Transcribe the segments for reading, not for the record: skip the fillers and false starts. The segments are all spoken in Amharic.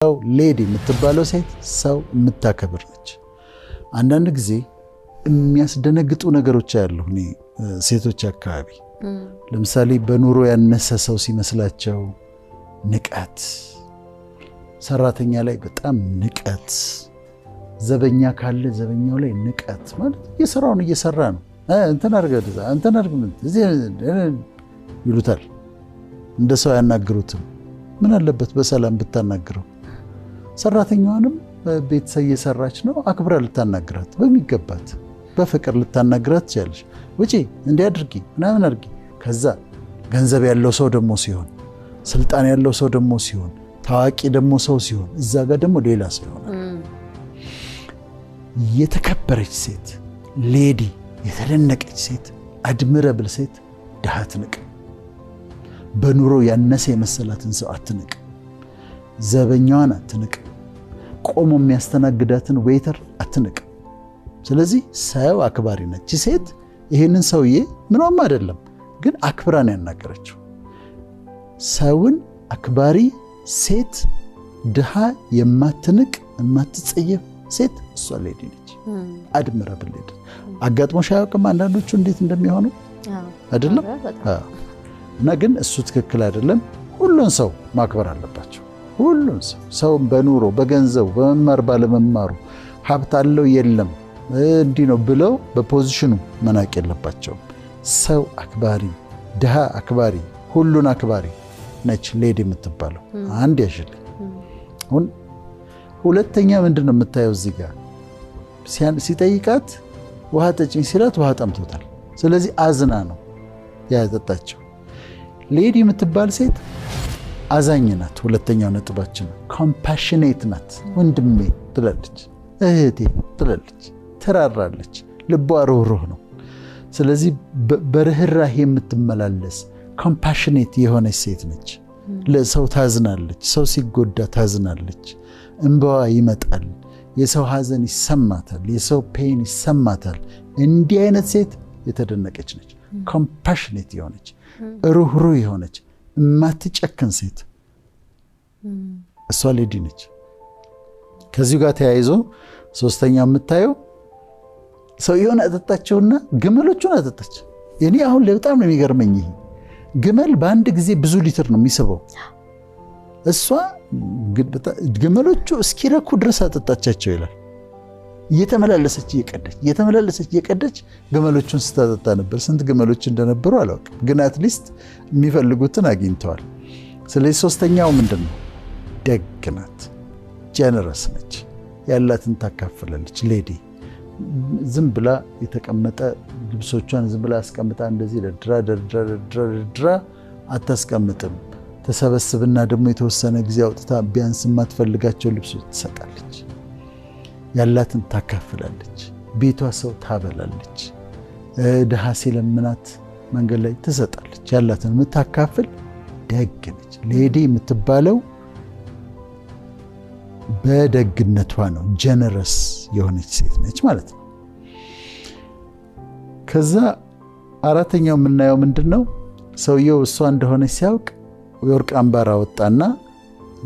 ሰው ሌዲ የምትባለው ሴት ሰው የምታከብር ነች። አንዳንድ ጊዜ የሚያስደነግጡ ነገሮች ያሉ ሴቶች አካባቢ ለምሳሌ በኑሮ ያነሰ ሰው ሲመስላቸው ንቀት፣ ሰራተኛ ላይ በጣም ንቀት፣ ዘበኛ ካለ ዘበኛው ላይ ንቀት ማለት የሥራውን እየሰራ ነው እንትን አድርግ ይሉታል። እንደ ሰው ያናግሩትም ምን አለበት በሰላም ብታናግረው። ሰራተኛዋንም ቤት እየሰራች ነው አክብራ ልታናግራት በሚገባት በፍቅር ልታናግራት ትችላለች። ውጪ እንዲያድርጊ ምናምን አድርጊ። ከዛ ገንዘብ ያለው ሰው ደግሞ ሲሆን፣ ስልጣን ያለው ሰው ደግሞ ሲሆን፣ ታዋቂ ደግሞ ሰው ሲሆን፣ እዛ ጋር ደግሞ ሌላ ሰው ይሆናል። የተከበረች ሴት ሌዲ፣ የተደነቀች ሴት፣ አድምረብል ሴት ድሃ አትንቅ። በኑሮ ያነሰ የመሰላትን ሰው አትንቅ። ዘበኛዋን አትንቅ። ቆሞ የሚያስተናግዳትን ዌይተር አትንቅ። ስለዚህ ሰው አክባሪ ነች ሴት። ይሄንን ሰውዬ ምንም አይደለም ግን አክብራን ያናገረችው። ሰውን አክባሪ ሴት፣ ድሃ የማትንቅ የማትጸየፍ ሴት እሷ ሌዲ ነች። አድምረብል ሌዲ። አጋጥሞሽ አያውቅም? አንዳንዶቹ እንዴት እንደሚሆኑ አይደለም። እና ግን እሱ ትክክል አይደለም። ሁሉን ሰው ማክበር አለባቸው። ሁሉን ሰው በኑሮ በገንዘቡ በመማር ባለመማሩ ሀብት አለው የለም እንዲህ ነው ብለው በፖዚሽኑ መናቅ የለባቸውም። ሰው አክባሪ፣ ድሃ አክባሪ፣ ሁሉን አክባሪ ነች ሌዲ የምትባለው። አንድ ያሽልኝ። ሁለተኛ ምንድነው የምታየው እዚህ ጋር ሲጠይቃት ውሃ ጠጪኝ ሲላት ውሃ ጠምቶታል። ስለዚህ አዝና ነው ያጠጣቸው። ሌዲ የምትባል ሴት አዛኝ ናት። ሁለተኛው ነጥባችን ኮምፓሽኔት ናት። ወንድሜ ትላለች፣ እህቴ ትላለች፣ ትራራለች፣ ልቧ ሩህሩህ ነው። ስለዚህ በርህራሄ የምትመላለስ ኮምፓሽኔት የሆነች ሴት ነች። ለሰው ታዝናለች። ሰው ሲጎዳ ታዝናለች። እንባዋ ይመጣል። የሰው ሐዘን ይሰማታል። የሰው ፔን ይሰማታል። እንዲህ አይነት ሴት የተደነቀች ነች። ኮምፓሽኔት የሆነች ሩህሩህ የሆነች የማትጨክን ሴት እሷ ሌዲ ነች። ከዚሁ ጋር ተያይዞ ሶስተኛው የምታየው ሰውየውን አጠጣቸውና ግመሎቹን አጠጣች። እኔ አሁን በጣም ነው የሚገርመኝ። ይሄ ግመል በአንድ ጊዜ ብዙ ሊትር ነው የሚስበው። እሷ ግመሎቹ እስኪረኩ ድረስ አጠጣቻቸው ይላል። እየተመላለሰች እየቀደች ግመሎቹን ስታጠጣ ነበር። ስንት ግመሎች እንደነበሩ አላውቅም፣ ግን አትሊስት የሚፈልጉትን አግኝተዋል። ስለዚህ ሶስተኛው ምንድን ነው? ደግ ናት፣ ጀነረስ ነች፣ ያላትን ታካፍላለች። ሌዲ ዝም ብላ የተቀመጠ ልብሶቿን ዝም ብላ አስቀምጣ እንደዚህ ደርድራ አታስቀምጥም። ተሰበስብና ደግሞ የተወሰነ ጊዜ አውጥታ ቢያንስ የማትፈልጋቸው ልብሶች ትሰጣለች። ያላትን ታካፍላለች። ቤቷ ሰው ታበላለች። ድሃ ሲለምናት መንገድ ላይ ትሰጣለች። ያላትን የምታካፍል ደግ ነች። ሌዲ የምትባለው በደግነቷ ነው። ጀነረስ የሆነች ሴት ነች ማለት ነው። ከዛ አራተኛው የምናየው ምንድን ነው? ሰውየው እሷ እንደሆነች ሲያውቅ የወርቅ አምባር አወጣና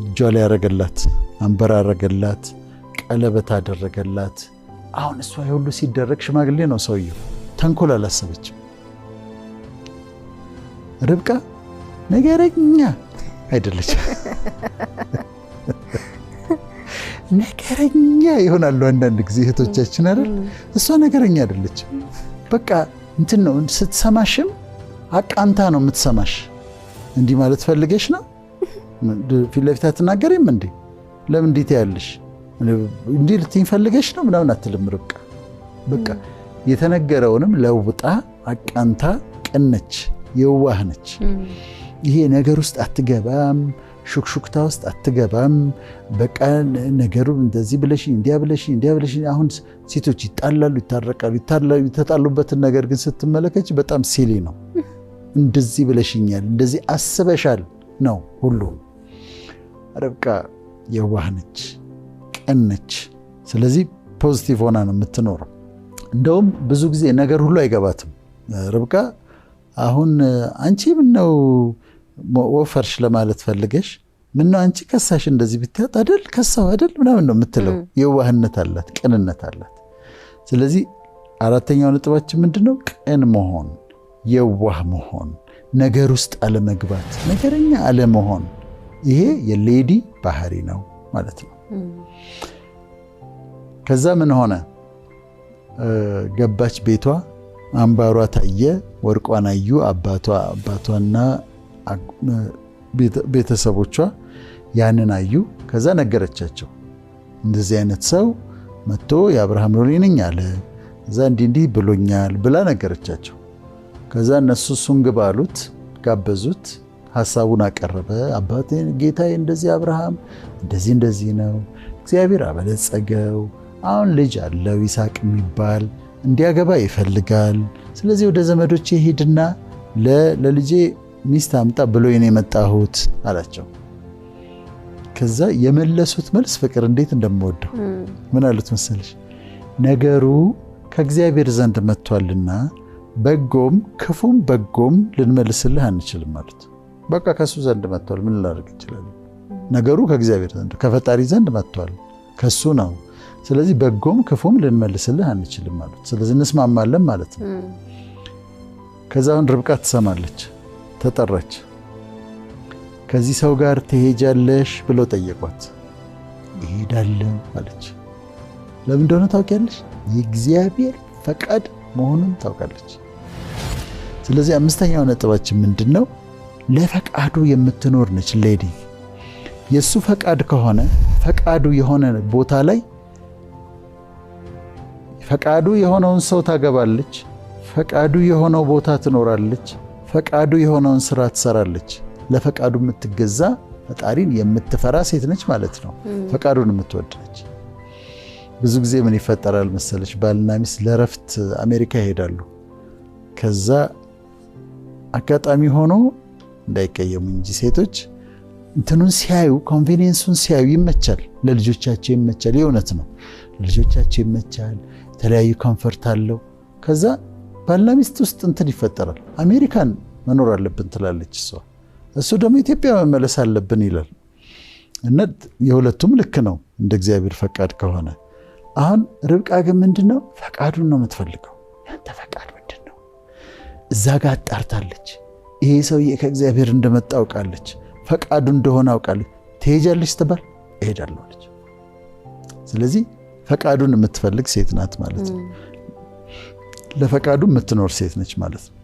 እጇ ላይ ያረገላት፣ አምባር አረገላት፣ ቀለበት አደረገላት። አሁን እሷ ሁሉ ሲደረግ ሽማግሌ ነው ሰውየው። ተንኮል አላሰበችም። ርብቃ ነገረኛ አይደለች። ነገረኛ ይሆናሉ አንዳንድ ጊዜ እህቶቻችን አይደል? እሷ ነገረኛ አይደለችም። በቃ እንትን ነው። ስትሰማሽም አቃንታ ነው የምትሰማሽ። እንዲህ ማለት ፈልገሽ ነው ፊት ለፊት አትናገሪም እንዴ? ለምን እንዴት ያለሽ እንዲህ ልትይኝ ፈልገሽ ነው ምናምን አትልም ርብቃ። በቃ የተነገረውንም ለውጣ አቃንታ ቅነች፣ የዋህ ነች። ይሄ ነገር ውስጥ አትገባም፣ ሹክሹክታ ውስጥ አትገባም። በቃ ነገሩ እንደዚህ ብለሽ እንዲያ ብለሽ አሁን ሴቶች ይጣላሉ፣ ይታረቃሉ፣ የተጣሉበትን ነገር ግን ስትመለከች በጣም ሲሊ ነው። እንደዚህ ብለሽኛል፣ እንደዚህ አስበሻል ነው ሁሉ። ርብቃ የዋህ ነች፣ ቅን ነች። ስለዚህ ፖዚቲቭ ሆና ነው የምትኖረው። እንደውም ብዙ ጊዜ ነገር ሁሉ አይገባትም ርብቃ። አሁን አንቺ ምነው ወፈርሽ ለማለት ፈልገሽ ምነው አንቺ ከሳሽ እንደዚህ ብትያት አይደል ከሳው አይደል ምናምን ነው የምትለው። የዋህነት አላት፣ ቅንነት አላት። ስለዚህ አራተኛው ነጥባችን ምንድነው? ቅን መሆን፣ የዋህ መሆን፣ ነገር ውስጥ አለመግባት፣ ነገረኛ አለመሆን። ይሄ የሌዲ ባህሪ ነው ማለት ነው። ከዛ ምን ሆነ? ገባች ቤቷ፣ አምባሯ ታየ፣ ወርቋን አዩ አባቷና ቤተሰቦቿ ያንን አዩ። ከዛ ነገረቻቸው። እንደዚህ አይነት ሰው መጥቶ የአብርሃም ሎሌ ነኝ አለ፣ ከዛ እንዲህ ብሎኛል ብላ ነገረቻቸው። ከዛ እነሱ እሱን ግባ አሉት፣ ጋበዙት፣ ሐሳቡን አቀረበ። አባቴ ጌታዬ እንደዚህ አብርሃም እንደዚህ ነው፣ እግዚአብሔር አበለጸገው፣ አሁን ልጅ አለው ይስሐቅ የሚባል እንዲያገባ ይፈልጋል። ስለዚህ ወደ ዘመዶቼ ሄድና ለልጄ ሚስት አምጣ ብሎኝ ነው የመጣሁት አላቸው። ከዛ የመለሱት መልስ ፍቅር እንዴት እንደምወደው ምን አሉት መሰለሽ? ነገሩ ከእግዚአብሔር ዘንድ መጥቷልና በጎም ክፉም በጎም ልንመልስልህ አንችልም አሉት። በቃ ከሱ ዘንድ መጥቷል፣ ምን ላደርግ ይችላል? ነገሩ ከእግዚአብሔር ዘንድ ከፈጣሪ ዘንድ መጥቷል፣ ከሱ ነው። ስለዚህ በጎም ክፉም ልንመልስልህ አንችልም አሉት። ስለዚህ እንስማማለን ማለት ነው። ከዛ አሁን ርብቃ ትሰማለች፣ ተጠራች። ከዚህ ሰው ጋር ትሄጃለሽ ብለው ጠየቋት። እሄዳለሁ አለች። ለምን እንደሆነ ታውቂያለሽ? የእግዚአብሔር ፈቃድ መሆኑን ታውቃለች። ስለዚህ አምስተኛው ነጥባችን ምንድነው? ለፈቃዱ የምትኖር ነች ሌዲ። የሱ ፈቃድ ከሆነ ፈቃዱ የሆነ ቦታ ላይ ፈቃዱ የሆነውን ሰው ታገባለች፣ ፈቃዱ የሆነው ቦታ ትኖራለች፣ ፈቃዱ የሆነውን ስራ ትሰራለች። ለፈቃዱ የምትገዛ ፈጣሪን የምትፈራ ሴት ነች ማለት ነው። ፈቃዱን የምትወድ ነች። ብዙ ጊዜ ምን ይፈጠራል መሰለሽ? ባልና ሚስት ለረፍት አሜሪካ ይሄዳሉ። ከዛ አጋጣሚ ሆኖ እንዳይቀየሙ እንጂ ሴቶች እንትኑን ሲያዩ ኮንቬኒየንሱን ሲያዩ ይመቻል፣ ለልጆቻቸው ይመቻል። የእውነት ነው፣ ለልጆቻቸው ይመቻል፣ የተለያዩ ኮምፈርት አለው። ከዛ ባልና ሚስት ውስጥ እንትን ይፈጠራል። አሜሪካን መኖር አለብን ትላለች እሷ፣ እሱ ደግሞ ኢትዮጵያ መመለስ አለብን ይላል። እና የሁለቱም ልክ ነው እንደ እግዚአብሔር ፈቃድ ከሆነ። አሁን ርብቃ ግን ምንድነው? ፈቃዱን ነው የምትፈልገው። ያንተ ፈቃድ ምንድነው? እዛ ጋር አጣርታለች። ይሄ ሰውዬ ከእግዚአብሔር እንደመጣ አውቃለች፣ ፈቃዱ እንደሆነ አውቃለች። ትሄጃለች ስትባል እሄዳለሁ አለች። ስለዚህ ፈቃዱን የምትፈልግ ሴት ናት ማለት ነው። ለፈቃዱ የምትኖር ሴት ነች ማለት ነው።